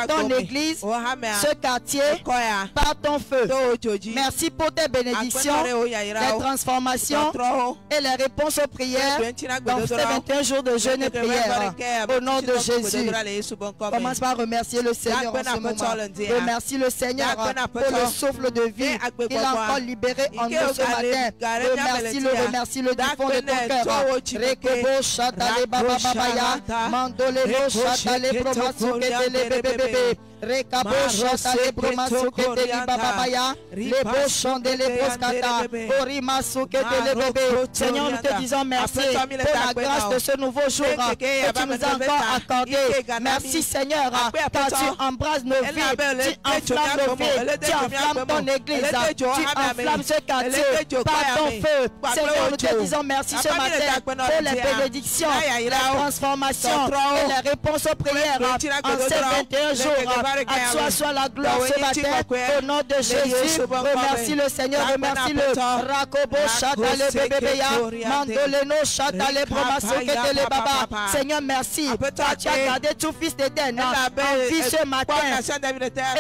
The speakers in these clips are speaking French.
ton église, ce quartier, par ton feu. Merci pour tes bénédictions, les transformations et les réponses aux prières dans ces 21 jours de jeûne et prière. Au nom de Jésus, commence par remercier le Seigneur en ce moment. Remercie le Seigneur pour le souffle de vie qu'il a encore libéré en nous ce matin. Remercie-le du fond de ton cœur. Rekebo Shatale Baba Babaya, Mandoleno Shatale Promatsuke Tele Bebe. Rekabo Shatale Promatsuke Tele Babaya, Lebo Chandele Proskata, Orimasuke Tele Bebe. Seigneur, nous te disons merci pour la grâce de ce nouveau jour que tu nous as encore accordé. Merci Seigneur, car tu embrases nos vies, tu enflammes nos vies, tu enflammes ton église, tu enflammes ce quartier par ton feu. Seigneur, nous te disons merci ce matin pour les bénédictions, les transformations et les réponses aux prières en ces 21 jours. À toi soit la gloire ce matin au nom de Jésus. Remercie le Seigneur, remercie-le. Rakobo Shatale Bebebeya, Mandoleno Shatale Bromasoketele Baba. Seigneur, merci. Tu as gardé tout fils d'Éden en vie ce matin.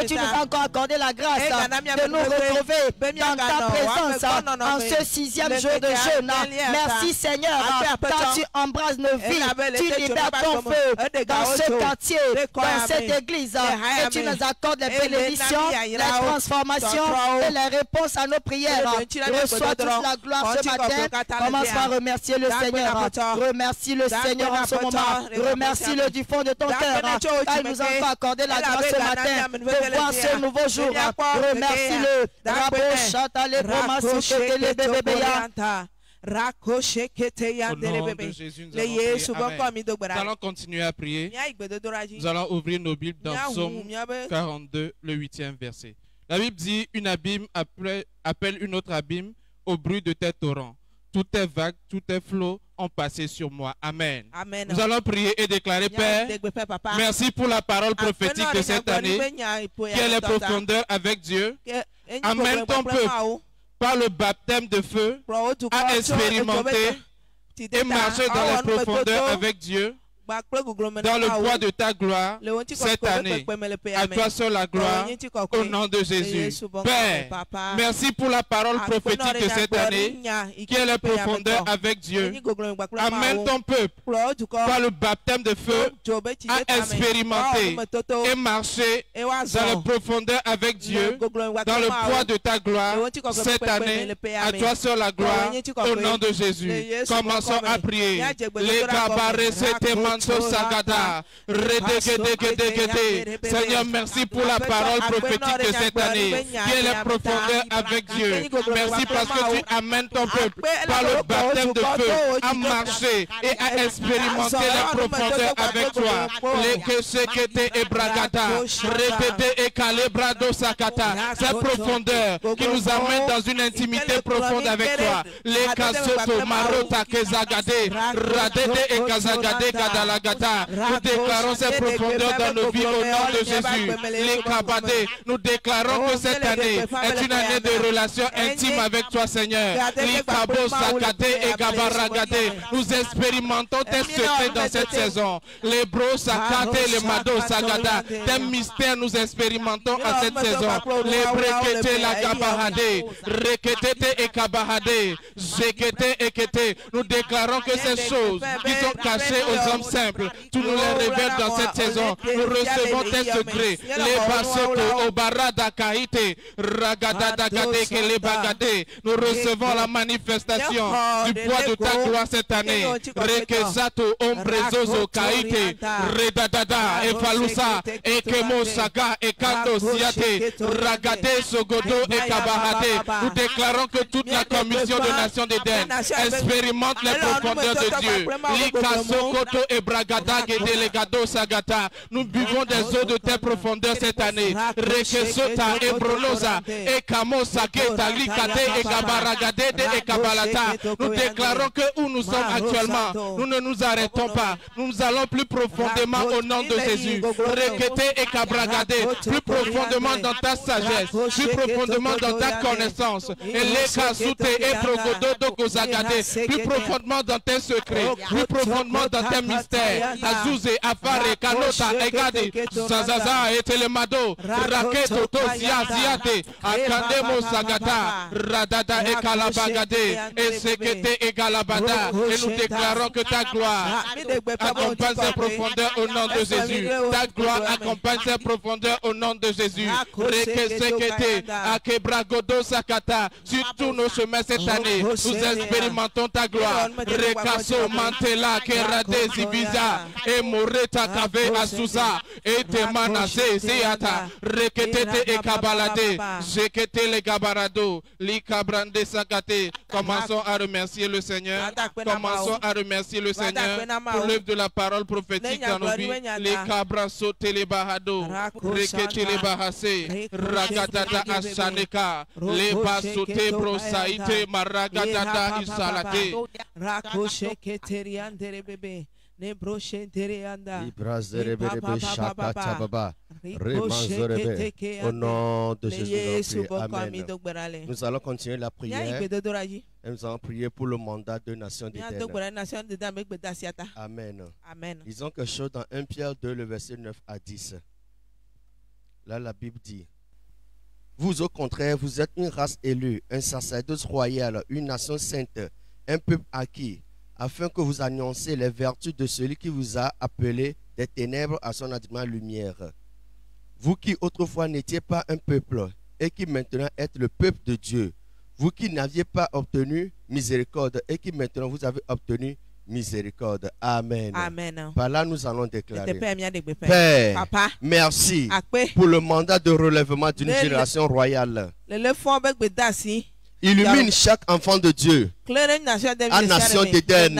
Et tu nous as encore accordé la grâce de nous retrouver dans ta présence en ce 6e jour de jeûne. Merci Seigneur, car tu embrases nos vies, tu libères ton feu dans ce quartier, dans cette église. Et tu nous accordes les bénédictions, les transformations et les réponses à nos prières. Reçois toute la gloire ce matin. Commence par remercier le Seigneur. Remercie le Seigneur en ce moment. Remercie-le du fond de ton cœur. Car il nous a encore accordé la grâce ce matin de voir ce nouveau jour. Remercie-le. Au nom de Jésus, nous allons continuer à prier. Nous allons ouvrir nos Bibles dans Psaume 42, le 8e verset. La Bible dit, une abîme appelle une autre abîme au bruit de tes torrents. Toutes tes vagues, tous tes flots ont passé sur moi. Amen. Amen. Nous allons prier et déclarer, Père, merci pour la parole prophétique de cette année, qui est les profondeurs avec Dieu. Amène ton peuple par le baptême de feu à expérimenter et marcher dans les profondeurs avec Dieu, dans le poids de ta gloire cette année. À toi seul la gloire, au nom de Jésus. Père, merci pour la parole prophétique de cette année, qui est les profondeurs avec Dieu. Amène ton peuple par le baptême de feu à expérimenter et marcher dans les profondeurs avec Dieu, dans le poids de ta gloire cette année. À toi seul la gloire, au nom de Jésus. Commençons à prier. Les cabarets, c'était Sagada, Seigneur, merci pour la parole prophétique de cette année, qui est les profondeurs avec Dieu. Merci parce que tu amènes ton peuple par le baptême de feu à marcher et à expérimenter les profondeurs avec toi. Les Kesekete et Bragada, Répété et Calebrado Sakata, ces profondeurs qui nous amènent dans une intimité profonde avec toi. Les Kasoto, Marota, Kezagade, Radede et Kazagade, Gadalagada. Nous déclarons ces profondeurs dans nos vies au nom de Jésus. Les Kabadé, nous déclarons que cette année est une année de relation intime avec toi, Seigneur. Les Kabo Sakate et Gabaragade, nous expérimentons tes secrets dans cette saison. Les Bro Sakate, les Mado Sagada, tes mystères nous expérimentons à cette saison. Les Brekete, la Gabarade, Rekete et Kabahade, Zekete et Kete, nous déclarons que ces choses qui sont cachées aux hommes simples, tu nous les révèles dans cette saison. Nous recevons tes secrets. Les Basoto, Obarada Kaite, Ragada Dagade, Kelebagade. Nous recevons la manifestation du poids de ta gloire cette année. Rekezato, Ombrezozo, Kaite, Redadada, Efalusa, Ekemo Saga, Ekando Siate, Ragade, Sogodo et Kabahade. Nous déclarons que toute la commission de Nations d'Éden expérimente les profondeurs de Dieu. Lika Sokoto et Bragada. Nous buvons des eaux de tes profondeurs cette année. Rekesota et Bronosa et Kamosa Geta Likade et Gabaragade et Kabalata. Nous déclarons que où nous sommes actuellement, nous ne nous arrêtons pas. Nous allons plus profondément au nom de Jésus. Rekete et Kabragade, plus profondément dans ta sagesse, plus profondément dans ta connaissance. Et Lekasute et Progodo Kozagade, plus profondément dans tes secrets, plus profondément dans tes mystères. Esther, Azouze, Afare, Kanota, Egadi, Zazaza, Etelemado, Raketo, Tosia, Ziate, Akandemo, Sagata, Radada, Ekalabagade, Esekete, Egalabada. Et nous déclarons que ta gloire accompagne ses profondeurs au nom de Jésus. Ta gloire accompagne ses profondeurs au nom de Jésus. Rekesekete, Akebragodo, Sakata, sur tous nos chemins cette année, nous expérimentons ta gloire. Rekaso, Mantela, Kerade, Zibiza, et Moreta, Kave, Asusa, et Temanase, Seata, Reketete et Kabalade, Jekete les Gabarado, Likabrande Sakate. Commençons à remercier le Seigneur. Commençons à remercier le Seigneur pour l'œuvre de la parole prophétique dans nos vies. Les Kabraso, Telebahado, Rekete les Bahase, Ragadada Ashaneka, les Basote, Brosaite, Maragadada Isalate. Rakoshe Keterian Derebebe. Ne broche Terianda. Au nom de Jésus, Amen. Nous allons continuer la prière. Et nous allons prier pour le mandat de Nation d'Éden. Amen. Disons quelque chose dans 1 Pierre 2, le verset 9 à 10. Là, la Bible dit: vous, au contraire, vous êtes une race élue, un sacerdoce royal, une nation sainte, un peuple acquis, afin que vous annonciez les vertus de celui qui vous a appelé des ténèbres à son admirable lumière. Vous qui autrefois n'étiez pas un peuple et qui maintenant êtes le peuple de Dieu. Vous qui n'aviez pas obtenu miséricorde et qui maintenant vous avez obtenu miséricorde. Amen. Amen. Par là, nous allons déclarer: Père, Papa, merci pour le mandat de relèvement d'une génération royale. Illumine chaque enfant de Dieu à Nation d'Éden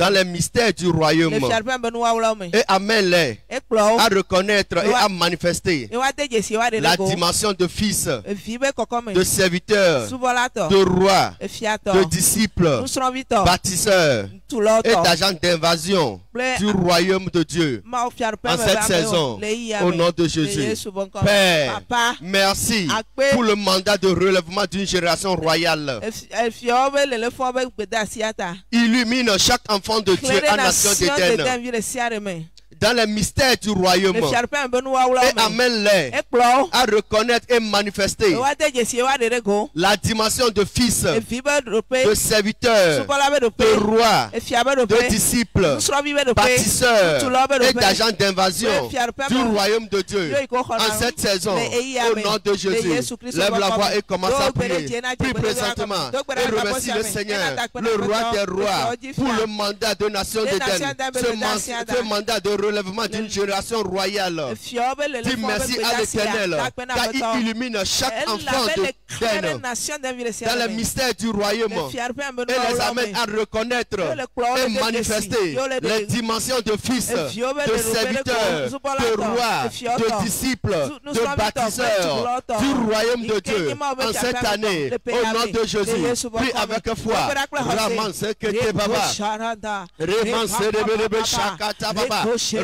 dans les mystères du royaume et amène-les à reconnaître et à manifester la dimension de fils, de serviteur, de roi, de disciple, bâtisseur et d'agent d'invasion du royaume de Dieu en cette saison, au nom de Jésus. Père, merci pour le mandat de relèvement d'une génération royale. Illumine chaque enfant de Dieu à Nation d'Éden dans les mystères du royaume et amène-les à reconnaître et manifester la dimension de fils, de serviteur, de roi, de disciple, bâtisseur et d'agent d'invasion du royaume de Dieu en cette saison, au nom de Jésus. Lève la voix et commence à prier. Prie présentement et remercie le Seigneur, le roi des rois, pour le mandat de Nation d'Éden, ce mandat de relèvement d'une génération royale. Dis merci à l'Éternel car il illumine chaque enfant d'Éden dans le mystère du royaume et les amène à reconnaître et manifester les dimensions de fils, de serviteur, de roi, de disciple, de bâtisseur du royaume de Dieu en cette année, au nom de Jésus. Prie avec foi. Oh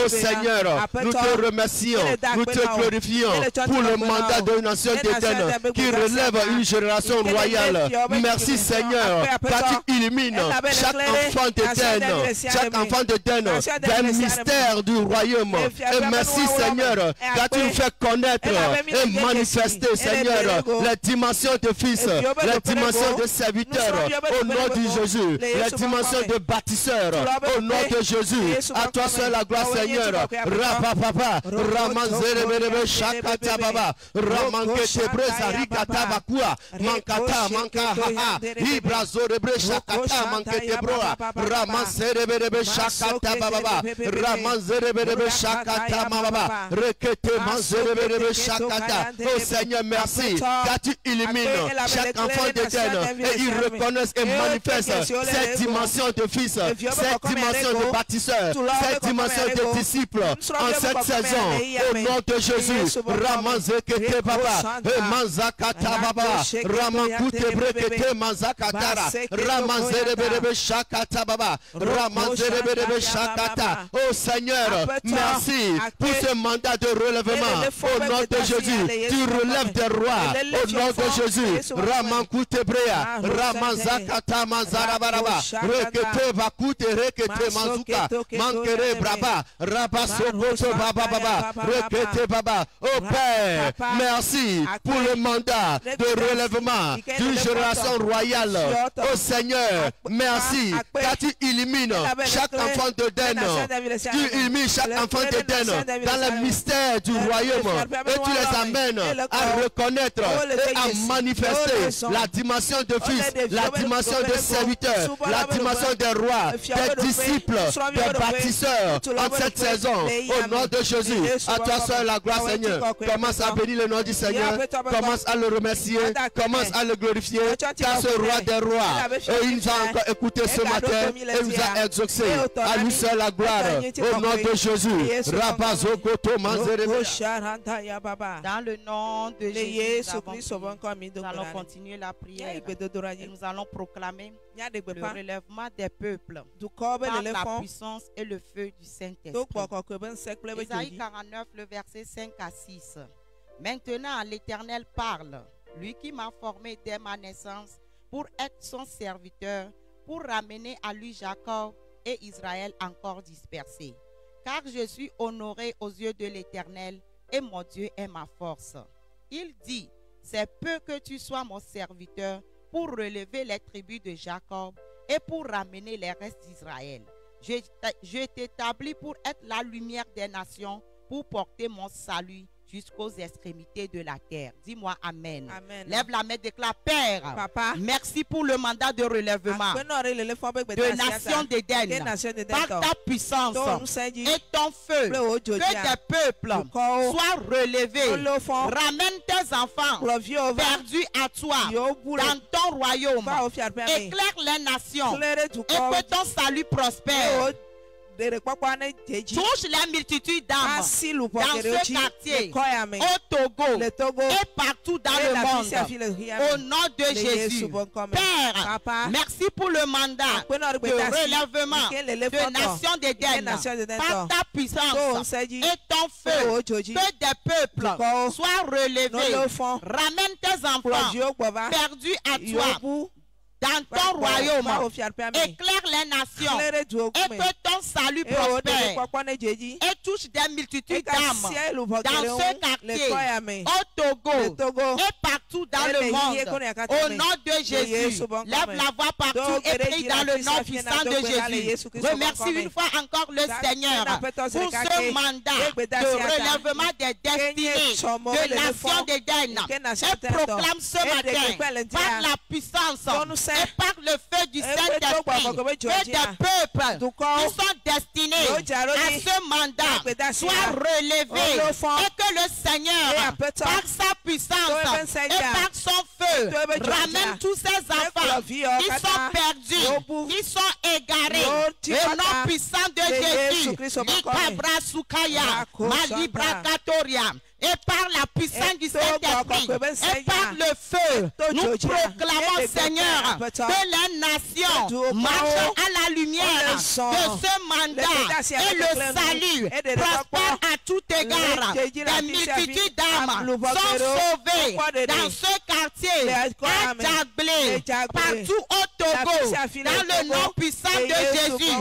Seigneur, nous te remercions, nous te glorifions pour le mandat de Nation d'Éden qui relève une génération royale. Merci Seigneur, car tu illumines chaque enfant d'Éden, chaque enfant d'Éden des mystères du royaume. Et merci Seigneur, car tu nous fais connaître et manifester Seigneur les dimensions de fils, les dimensions de serviteurs au nom de Jésus, les dimensions de bâtisseurs au nom de Jésus. À toi seul la gloire Seigneur. Rapapapa, Ramanzerebe Shakata Baba, Ramankete Breza Rikata Bakua, Mankata Mankaha, Ibrazorebre Shakata Mankete Broa, Ramanzerebe Shakata Baba, Ramanzerebe Shakata Baba, Rekete Manzerebe Shakata. Oh Seigneur, merci Merci car tu illumines chaque enfant d'Éden et ils reconnaissent et manifestent cette dimension de fils, cette dimension de bâtisseur, cette dimension de disciples en cette saison. Au nom de Jésus, Ramazekete Baba, Manzakata Baba, Ramakute Brekete Manzakatara, Ramazerebe Shakata Baba, Ramazerebe Shakata. Oh Seigneur, merci pour ce mandat de relèvement. Au nom de Jésus, tu relèves des rois. Au nom de Jésus, Ramakute Brea, Ramazakata Manzarabaraba, Rekete Bakute Rekete Manzuka, Mankere Braba, Rabasokoto Baba Baba, Rekete Baba. Oh Père, merci pour le mandat de relèvement d'une génération royale. Oh Seigneur, merci car tu illumines chaque enfant d'Éden. Tu illumines chaque enfant d'Éden dans le mystère du royaume et tu les amènes à reconnaître et à manifester la dimension de fils, la dimension de serviteur, la dimension des rois, des disciples, des bâtisseurs en cette saison. Au nom de Jésus, à toi seul la gloire, Seigneur. Commence à bénir le nom du Seigneur. Commence à le remercier. Commence à le glorifier. Car ce roi des rois, il nous a encore écouté ce matin et nous a exaucé. À lui seul la gloire. Au nom de Jésus. Dans le nom de Jésus, nous allons continuer la prière et nous allons proclamer le relèvement des peuples par la puissance et le feu du Saint-Esprit. Isaïe 49, le verset 5 à 6. Maintenant, l'Éternel parle, lui qui m'a formé dès ma naissance pour être son serviteur, pour ramener à lui Jacob et Israël encore dispersés. Car je suis honoré aux yeux de l'Éternel et mon Dieu est ma force. Il dit, c'est peu que tu sois mon serviteur pour relever les tribus de Jacob et pour ramener les restes d'Israël. Je t'établis pour être la lumière des nations, pour porter mon salut jusqu'aux extrémités de la terre. Dis-moi Amen. Amen. Lève la main, déclare, Père, Papa, merci pour le mandat de relèvement de nation d'Éden. Par ta puissance et ton feu, que des peuples soient relevés. Ramène tes enfants perdus à toi dans ton royaume. Éclaire les nations et que ton salut prospère. Touche la multitude d'âmes dans ce quartier, au Togo et partout dans le monde. Au nom de Jésus, Père, merci pour le mandat de relèvement de nation d'Éden. Par ta puissance et ton feu, que des peuples soient relevés. Ramène tes enfants perdus à toi dans ton royaume, éclaire les nations et que ton salut prospère et touche des multitudes d'âmes dans ce quartier, au Togo et partout dans le monde. Au nom de Jésus, lève la voix partout et prie dans le nom puissant de Jésus. Remercie une fois encore le Seigneur pour ce mandat de relèvement des destinées de nation d'Éden et proclame ce matin par la puissance et par le feu du Saint-Esprit que des peuples qui sont destinés à ce mandat soient relevés et que le Seigneur, par sa puissance et par son feu, ramène tous ces enfants qui sont perdus, qui sont égarés. Au nom puissant de Jésus, et par la puissance du Saint-Esprit et par le feu, nous proclamons, Seigneur, que les nations marchent à la lumière de ce mandat et le salut prospère à tout égard. Des multitudes d'âmes sont sauvées dans ce quartier, à Djablé, partout au Togo, dans le nom puissant de Jésus.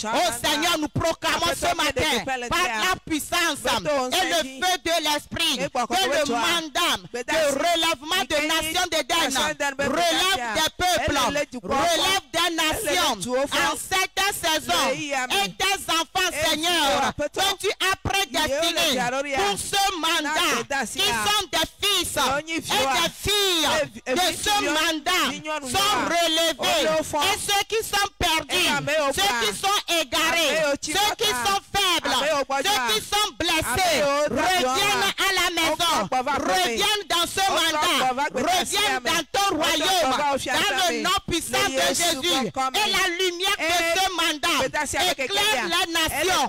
Oh Seigneur, nous proclamons ce matin, par la puissance et le feu de l'Esprit, que le mandat de relèvement de nations d'Éden relève des peuples, relève des nations en cette saison. Et tes enfants, Seigneur, que tu as prédestinés pour ce mandat, qui sont des fils et des filles de ce mandat, sont relevés. Et ceux qui sont perdus, ceux qui sont égarés, ceux qui sont faibles, Ceux qui sont blessés reviennent à la maison, reviennent dans ce mandat, reviennent dans ton royaume, dans le nom puissant de Jésus. Et la lumière de ce mandat éclaire la nation,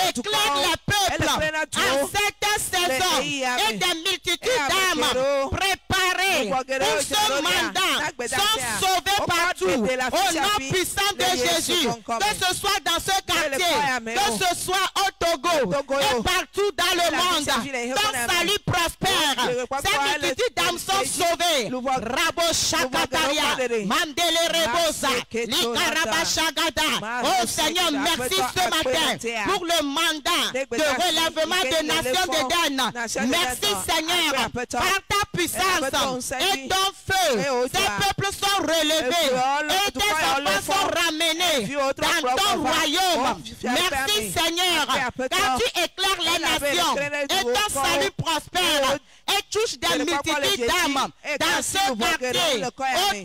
éclaire le peuple en cette saison et des multitudes d'âmes préparées pour ce mandat sont sauvées partout au nom puissant de Jésus. Que ce soit dans ce quartier, que ce soit au Togo et partout dans le monde, ton salut prospère. Ces multitudes d'âmes sont sauvées. Rabo Shakataria, Mandele Rebosa, Likaraba Shagada. Oh Seigneur, merci ce matin pour le mandat de relèvement des nations d'Éden. Merci Seigneur, par ta puissance et ton feu, ces peuples sont relevés et tes enfants sont ramenés dans ton royaume. Merci Seigneur, car tu éclaires les nations et ton salut prospère et touche des multitudes d'âmes dans ce quartier, au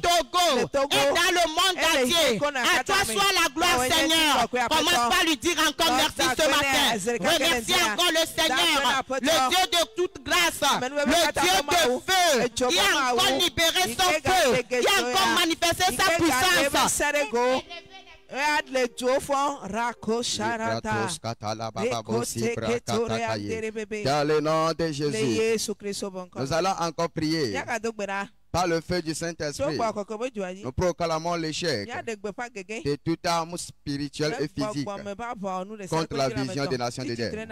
Togo et dans le monde entier. À toi soit la gloire Seigneur. Commence par lui dire encore merci ce matin. Remercie encore le Seigneur, le Dieu de toute grâce, le Dieu de feu, qui a encore libéré son feu, qui a encore manifesté sa puissance. Dans le nom de Jésus, nous allons encore prier. Par le feu du Saint-Esprit, nous proclamons l'échec de toute arme spirituelle et physique contre la vision des nations d'Éden.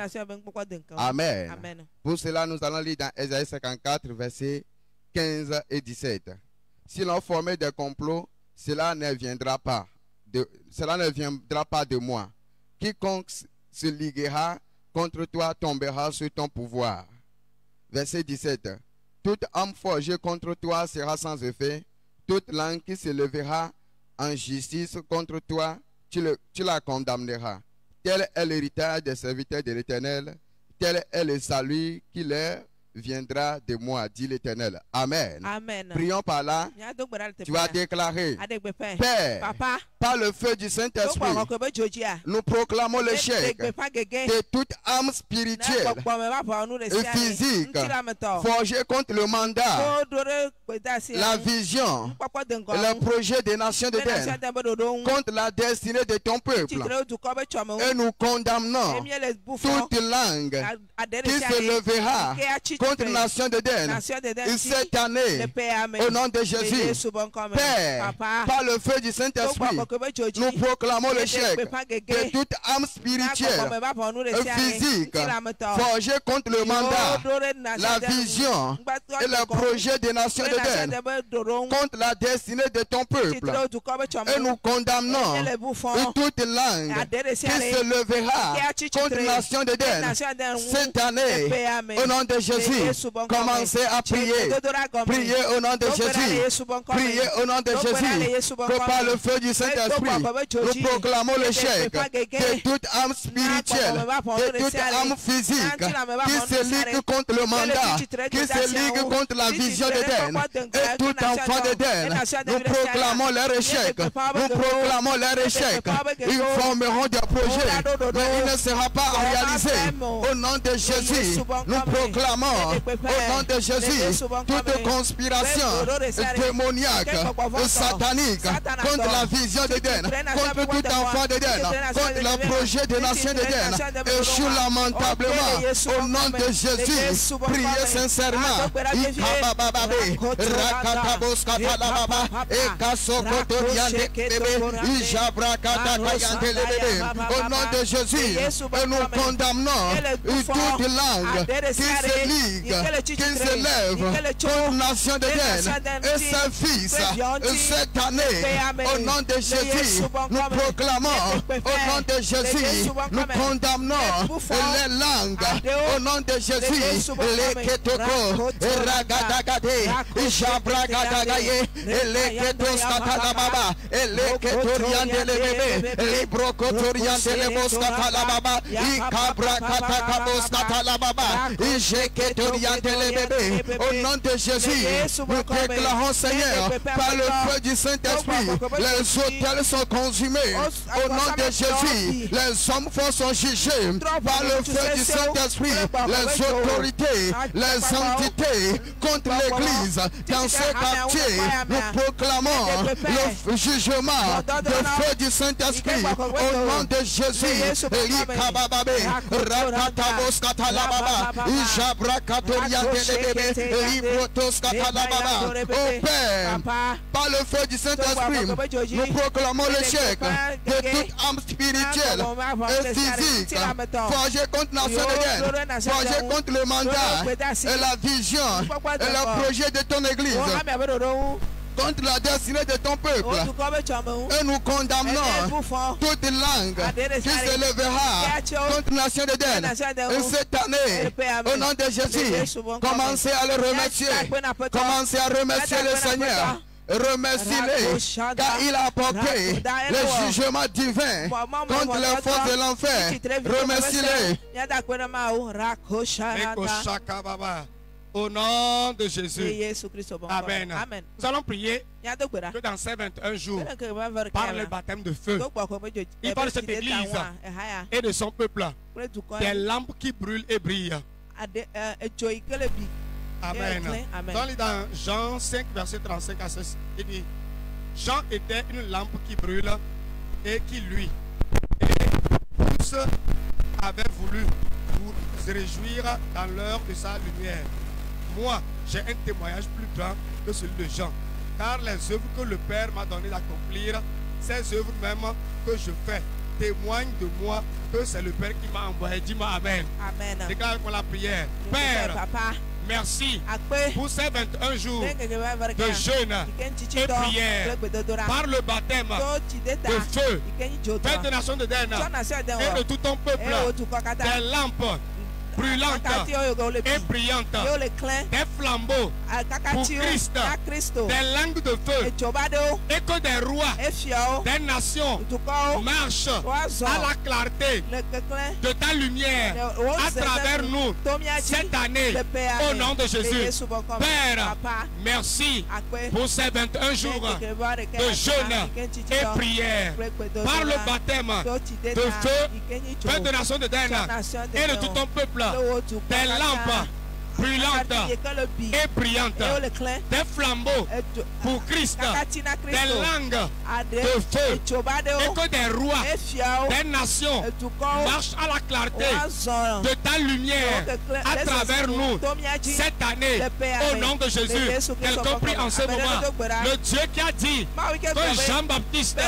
Amen. Pour cela, nous allons lire dans Ésaïe 54, versets 15 et 17. Si l'on formait des complots, cela ne viendra pas de moi. Quiconque se liguera contre toi tombera sous ton pouvoir. Verset 17. Toute âme forgée contre toi sera sans effet. Toute langue qui se lèvera en justice contre toi, tu la condamneras. Tel est l'héritage des serviteurs de l'Éternel. Tel est le salut qui leur viendra de moi, dit l'Éternel. Amen. Amen. Prions par là. Tu vas déclarer, Père, Papa, par le feu du Saint-Esprit, nous proclamons l'échec de toute âme spirituelle et physique forgée contre le mandat, la vision et le projet des nations d'Éden, contre la destinée de ton peuple. Et nous condamnons toute langue qui se lèvera contre la nation d'Éden cette année, au nom de Jésus. Père, par le feu du Saint-Esprit, nous proclamons l'échec de toute âme spirituelle et physique forgée contre le mandat, la vision et le projet des nations d'Éden, contre la destinée de ton peuple. Et nous condamnons toute langue qui se lèvera contre la nation d'Éden cette année, au nom de Jésus. Commencez à prier. Priez au nom de Jésus. Priez au nom de Jésus. Que par le feu du Saint-Esprit, nous proclamons l'échec de toute âme spirituelle, de toute âme physique qui se ligue contre le mandat, qui se ligue contre la vision d'Éden et tout enfant d'Éden. Nous proclamons leur échec. Nous proclamons leur échec. Ils formeront des projets, mais il ne sera pas réalisé. Au nom de Jésus, nous proclamons au nom de Jésus toute conspiration démoniaque, satanique contre la vision d'Éden, contre tout enfant d'Éden, contre le projet des nations d'Éden, échoue lamentablement au nom de Jésus. Priez sincèrement. Au nom de Jésus, et nous condamnons toute langue qui se ligue, qui se lève contre la nation d'Éden et ses fils cette année. Au nom de Jésus, nous proclamons, au nom de Jésus, nous condamnons les langues. Au nom de Jésus, les ketoko, ragadagade, jabragadagaye, les ketos katalababa, les ketorian de l'ébébé, les brocotorian de l'ébos katalababa, ikabra katakabos katalababa, ijeket Au nom de Jésus, nous déclarons, Seigneur, par le feu du Saint-Esprit, les hôtels sont consumés. Au nom de Jésus, les hommes forts sont jugés par le feu du Saint-Esprit. Les autorités, les entités contre l'Église dans ce quartier, nous proclamons le jugement de feu du Saint-Esprit. Au nom de Jésus, Père, par le feu du Saint-Esprit, nous proclamons l'échec de toute âme spirituelle et physique forgée contre la nation d'Éden, forgée contre le mandat et la vision et le projet de ton Église, contre la destinée de ton peuple. Et nous condamnons toute langue qui s'élèvera contre la nation d'Éden. Et cette année, au nom de Jésus, commencez à le remercier. Commencez à remercier le Seigneur. Remercie-le car il a apporté le jugement divin contre les forces de l'enfer. Remercie-le. Au nom de Jésus. Amen. Nous allons prier que dans ces 21 jours, par le baptême de feu, il parle de cette église et de son peuple, des lampes qui brûlent et brillent. Amen. Dans Jean 5, verset 35 à 16, il dit, Jean était une lampe qui brûle et qui luit. Et tous avaient voulu vous réjouir dans l'heure de sa lumière. Moi, j'ai un témoignage plus grand que celui de Jean, car les œuvres que le Père m'a donné d'accomplir, ces œuvres même que je fais, témoignent de moi que c'est le Père qui m'a envoyé. Dis-moi Amen. Amen. Déclare-moi la prière. Père, merci pour ces 21 jours de jeûne et prière par le baptême de feu, Père de nation de Den et de tout ton peuple, des lampes brûlantes et brillantes, des flambeaux pour Christ, des langues de feu, et que des rois, des nations marchent à la clarté de ta lumière à travers nous cette année, au nom de Jésus. Père, merci pour ces 21 jours de jeûne et prière par le baptême de feu, Père de nation de Den et de tout ton peuple, des lampes brûlantes et brillantes, des flambeaux pour Christ, des langues de feu, et que des rois, des nations marchent à la clarté de ta lumière à travers nous cette année, au nom de Jésus. Quelqu'un prie en ce moment. Le Dieu qui a dit que Jean-Baptiste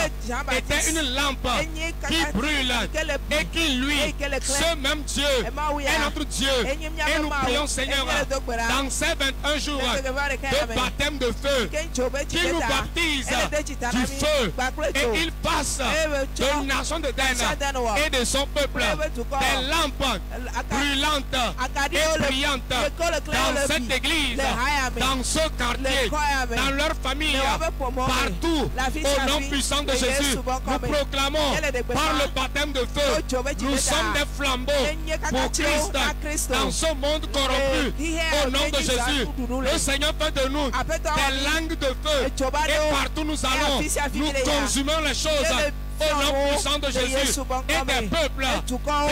était une lampe qui brûle et qui luit, ce même Dieu est notre Dieu. Et nous prions, Seigneur, dans ces 21 jours de baptême de feu, qu'il nous baptise du feu et il passe de nation de Den et de son peuple des lampes brûlantes et brillantes dans cette église, dans ce quartier, dans leur famille, partout, au nom puissant de Jésus. Nous proclamons par le baptême de feu, nous sommes des flambeaux pour Christ dans ce monde corrompu. Au nom de Jésus, le Seigneur fait de nous des langues de feu et partout nous allons, nous consumons les choses. Au nom puissant de Jésus, et des peuples,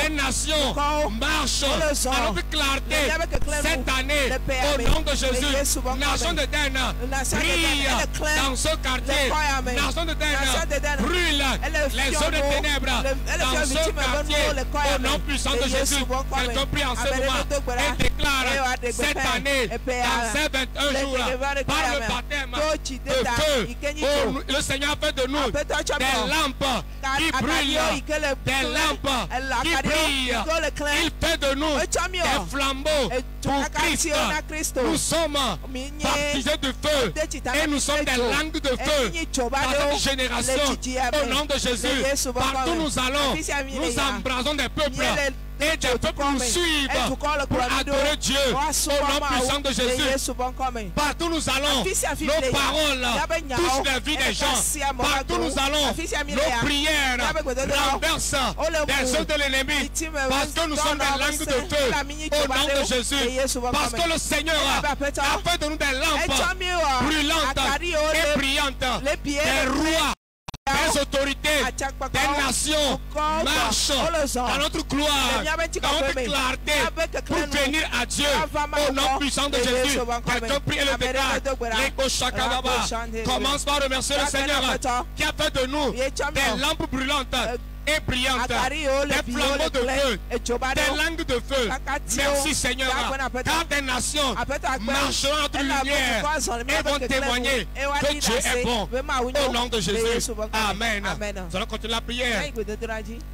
des nations marchent à notre clarté cette année. Au nom de Jésus, nation de Den brille dans ce quartier. Nation de Den brûle les eaux de ténèbres dans ce quartier. Au nom puissant de Jésus, quelqu'un prie en ce moment et déclare cette année, dans ces 21 jours, par le baptême de feu, le Seigneur fait de nous des lampes qui brille, des lampes qui brillent. Il fait de nous des flambeaux pour Christ. Nous sommes baptisés de feu et nous sommes des langues de feu dans cette génération. Au nom de Jésus, partout nous allons, nous embrasons des peuples et des peuples nous suivent pour adorer Dieu au nom puissant de Jésus. Partout nous allons, nos paroles touchent la vie des gens. Partout nous allons, nos prières renversent des œuvres de l'ennemi. Parce que nous sommes des langues de feu au nom de Jésus. Parce que le Seigneur a fait de nous des lampes brûlantes et brillantes, des rois, des autorités, des nations marchent dans notre gloire, dans notre clarté pour venir à Dieu au nom puissant de Jésus. Quelqu'un prie et le déclare. Commence par remercier le Seigneur qui a fait de nous des lampes brûlantes et brillantes, des flambeaux de feu, des langues de feu. Merci Seigneur, car des nations marcheront notre lumière et vont témoigner que Dieu est bon au nom de Jésus. Amen. Nous allons continuer la prière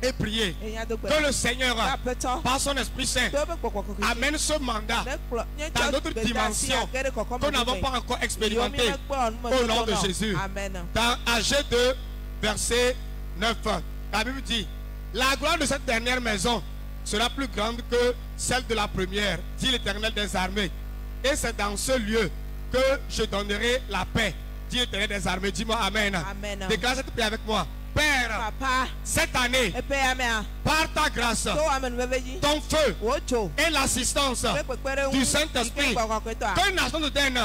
et prier que le Seigneur, par son Esprit Saint, amène ce mandat dans notre dimension que nous n'avons pas encore expérimenté au nom de Jésus. Dans Agé 2, verset 9. La Bible dit, la gloire de cette dernière maison sera plus grande que celle de la première, dit l'Éternel des armées. Et c'est dans ce lieu que je donnerai la paix, dit l'Éternel des armées. Dis-moi Amen. Amen. Déclare cette paix avec moi. Père, Papa, cette année, par ta grâce, ton feu et l'assistance du Saint-Esprit, que nation de Den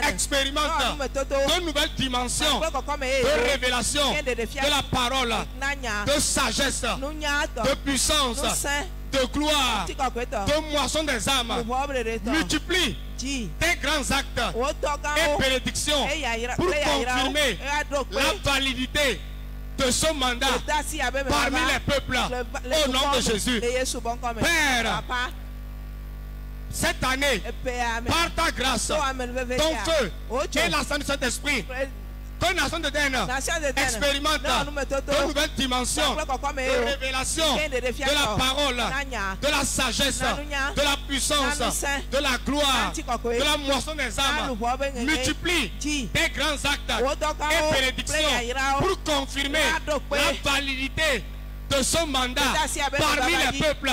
expérimente de nouvelles dimensions de révélation de la parole, de sagesse, de puissance, de gloire, de moisson des âmes. Multiplie tes grands actes et bénédictions pour confirmer la validité de ce mandat parmi les peuples au nom de Jésus. Père, cette année, par ta grâce, ton feu et l'ascension du Saint-Esprit, que nation de Den expérimente de nouvelles dimensions de révélation de la parole, de la sagesse, de la puissance, de la gloire, de la moisson des âmes. Multiplie tes grands actes et bénédictions pour confirmer la validité de ce mandat parmi les peuples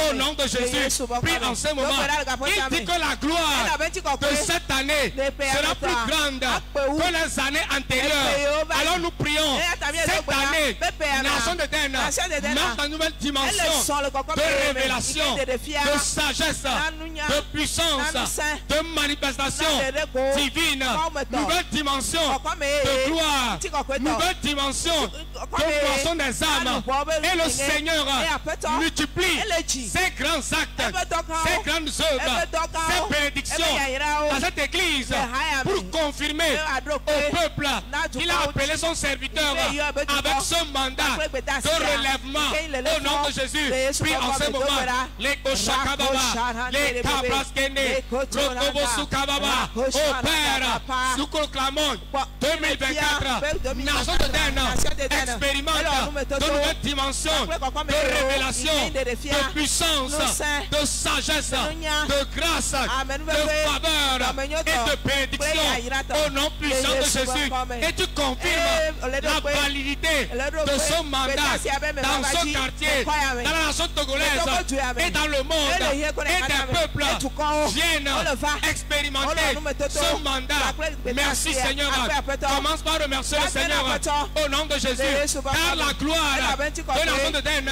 au nom de Jésus. Prie en ce moment. Il dit que la gloire de cette année sera plus grande que les années antérieures. Alors nous prions cette année, nation de Den, marche dans une nouvelle dimension de révélation, de sagesse, de puissance, de manifestation divine, nouvelle dimension de gloire, nouvelle dimension de moisson des âmes. Et le Seigneur multiplie ces grands actes, ces grandes œuvres, ces bénédictions dans cette église pour confirmer au peuple qu'il a appelé son serviteur avec ce mandat de relèvement au nom de Jésus. Puis en ce moment, les Koshakababa, les Kabraskene, Rokobosukababa, au Père, nous proclamons 2024, nation de Den expérimente de nouvelles dimensions de révélation, de puissance, de sagesse, de grâce, de faveur et de bénédiction au nom puissant de Jésus. Et tu confirmes la validité de ce mandat dans ce quartier, dans la nation togolaise et dans le monde. Et des peuples viennent expérimenter ce mandat. Merci Seigneur. Commence par remercier le Seigneur au nom de Jésus. Car la gloire de la nation de Den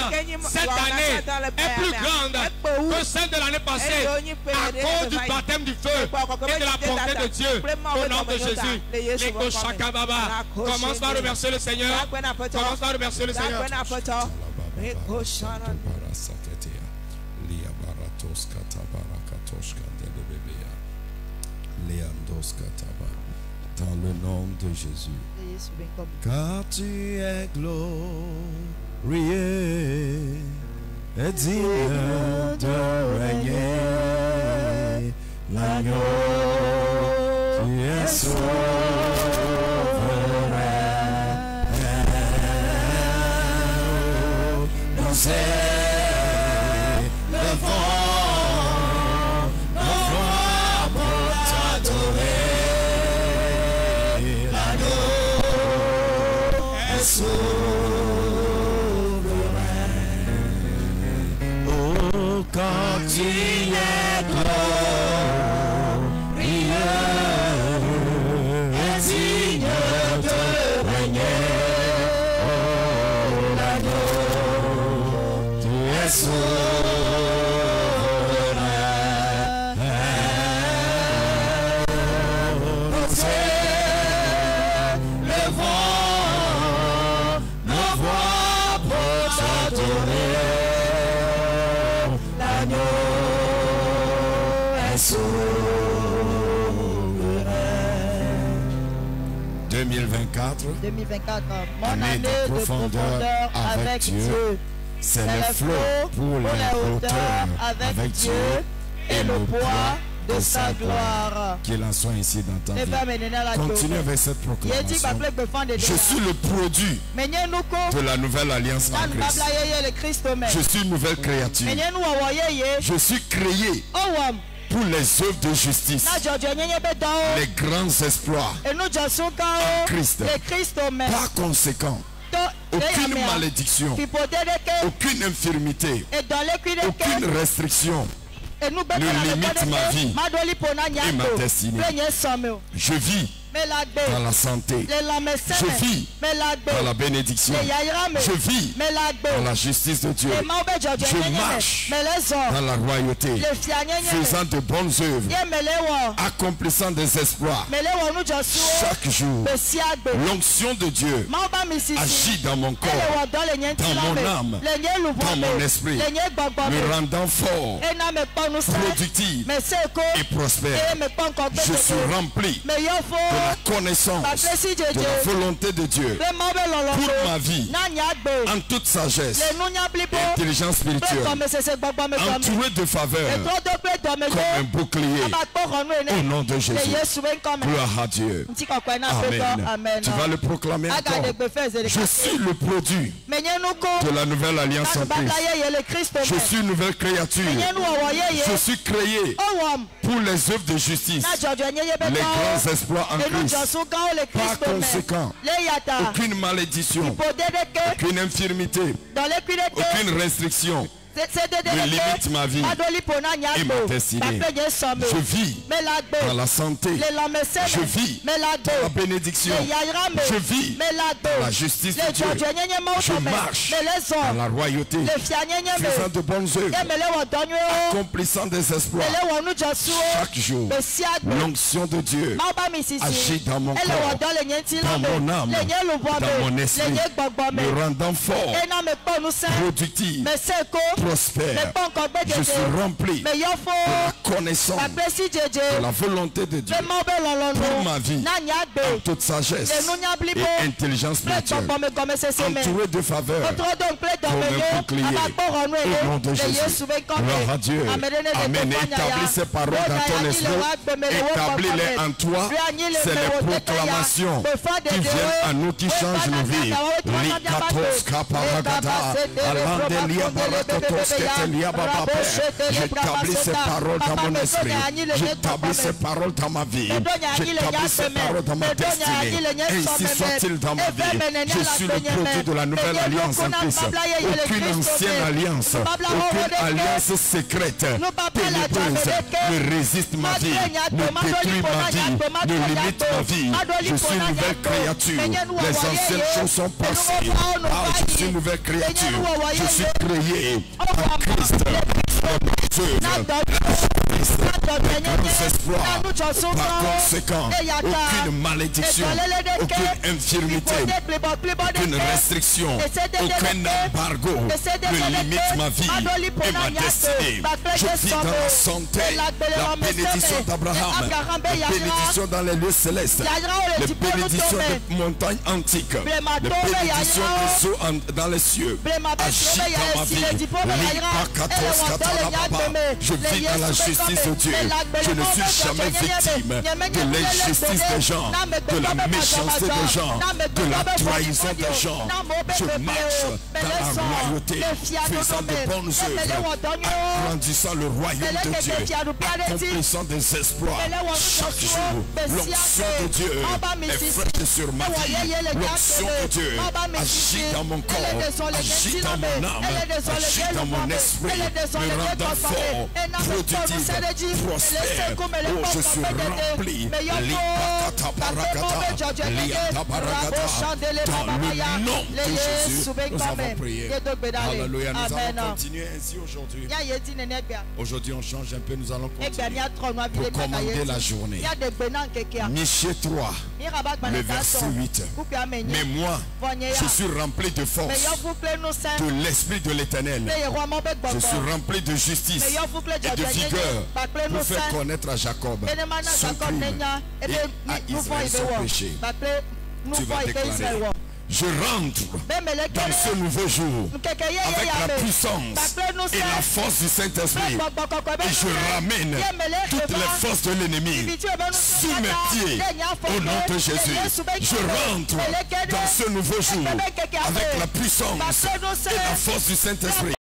cette année est plus grande que celle de l'année passée à cause du baptême du feu et de la bonté de Dieu au nom de Jésus. Commence par remercier le Seigneur. Commence par remercier le Seigneur. Dans le nom de Jésus, car tu es glorieux et digne de régner, l'agneau, tu es souverain. Nous élevons nos voix pour t'adorer. Souverain, oh 2024, mon année de profondeur avec Dieu. C'est le flot pour les hauteurs avec Dieu et le poids de sa gloire. Qu'il en soit ainsi dans ta vie. Continue avec cette proclamation. Je suis le produit de la nouvelle alliance en Christ. Je suis une nouvelle créature. Je suis créé pour les œuvres de justice, les grands exploits en Christ. Par conséquent, aucune malédiction, aucune infirmité, aucune restriction ne limite ma vie et ma destinée. Je vis dans la santé. Je vis dans la bénédiction. Je vis dans la justice de Dieu. Je marche dans la royauté, faisant de bonnes œuvres, accomplissant des exploits. Chaque jour, l'onction de Dieu agit dans mon corps, dans mon âme, dans mon esprit, me rendant fort, productif et prospère. Je suis rempli de la connaissance de la volonté de Dieu pour ma vie, en toute sagesse et intelligence spirituelle, entouré de faveur comme un bouclier, au nom de Jésus. Gloire à Dieu. Amen. Tu vas le proclamer encore. Je suis le produit de la nouvelle alliance en Christ. Je suis une nouvelle créature. Je suis créé pour les œuvres de justice, les grands exploits en Christ. Par conséquent, aucune malédiction, aucune infirmité, aucune restriction ne limite ma vie et ma destinée. Je vis dans la santé. Je vis dans la bénédiction. Je vis dans la justice de Dieu. Je marche dans la royauté, faisant de bonnes œuvres, accomplissant des exploits. Chaque jour, l'onction de Dieu agit dans mon corps, dans mon âme, dans mon esprit, me rendant fort, productif, prospère. Je suis rempli de la connaissance de la volonté de Dieu pour ma vie, en toute sagesse et intelligence spirituelle, entouré de faveur comme un bouclier, au nom de Jésus. Gloire à Dieu. Amen. Établis ces paroles dans ton esprit, établis-les en toi. C'est les proclamations qui viennent à nous, qui changent nos vies. J'établis ces paroles dans mon esprit. J'établis ces paroles dans ma vie. J'établis ces paroles dans ma destinée. Ainsi soit-il dans ma vie. Je suis le produit de la nouvelle alliance en Christ. Aucune ancienne alliance, aucune alliance secrète, ténébreuse ne résiste ma vie, ne détruit ma vie, ne limite ma vie. Je suis une nouvelle créature. Les anciennes choses sont passées. Je suis une nouvelle créature. Je suis créé par Christ. Par conséquent, aucune malédiction, aucune infirmité, aucune restriction, aucun embargo ne limite ma vie et ma destinée. Je vis dans la santé, la bénédiction d'Abraham, la bénédiction dans les lieux célestes, la bénédiction des montagnes antiques, la bénédiction des eaux dans les cieux. Agis dans ma vie. Je vis dans la justice justice de Dieu. Je ne suis jamais victime de l'injustice des gens, de la méchanceté des gens, de la trahison des gens. Je marche dans la royauté, faisant de bonnes œuvres, agrandissant le royaume de Dieu, accomplissant des exploits chaque jour. L'onction de Dieu est fraîche sur ma vie. L'onction de Dieu agit dans mon corps, agit dans mon âme, agit dans mon esprit, me rendant fort, productif, prospère. Oh, je suis rempli. Dans le nom de Jésus, nous avons prié. Alléluia, nous allons continuer ainsi aujourd'hui. Aujourd'hui, on change un peu, nous allons continuer pour commander la journée. Michée 3, le verset 8. Mais moi, je suis rempli de force, de l'Esprit de l'Éternel. Je suis rempli de justice et de vigueur pour faire connaître à Jacob son crime et à Israël son péché. Tu vas déclarer: je rentre dans ce nouveau jour avec la puissance et la force du Saint-Esprit et je ramène toutes les forces de l'ennemi sous mes pieds au nom de Jésus. Je rentre dans ce nouveau jour avec la puissance et la force du Saint-Esprit.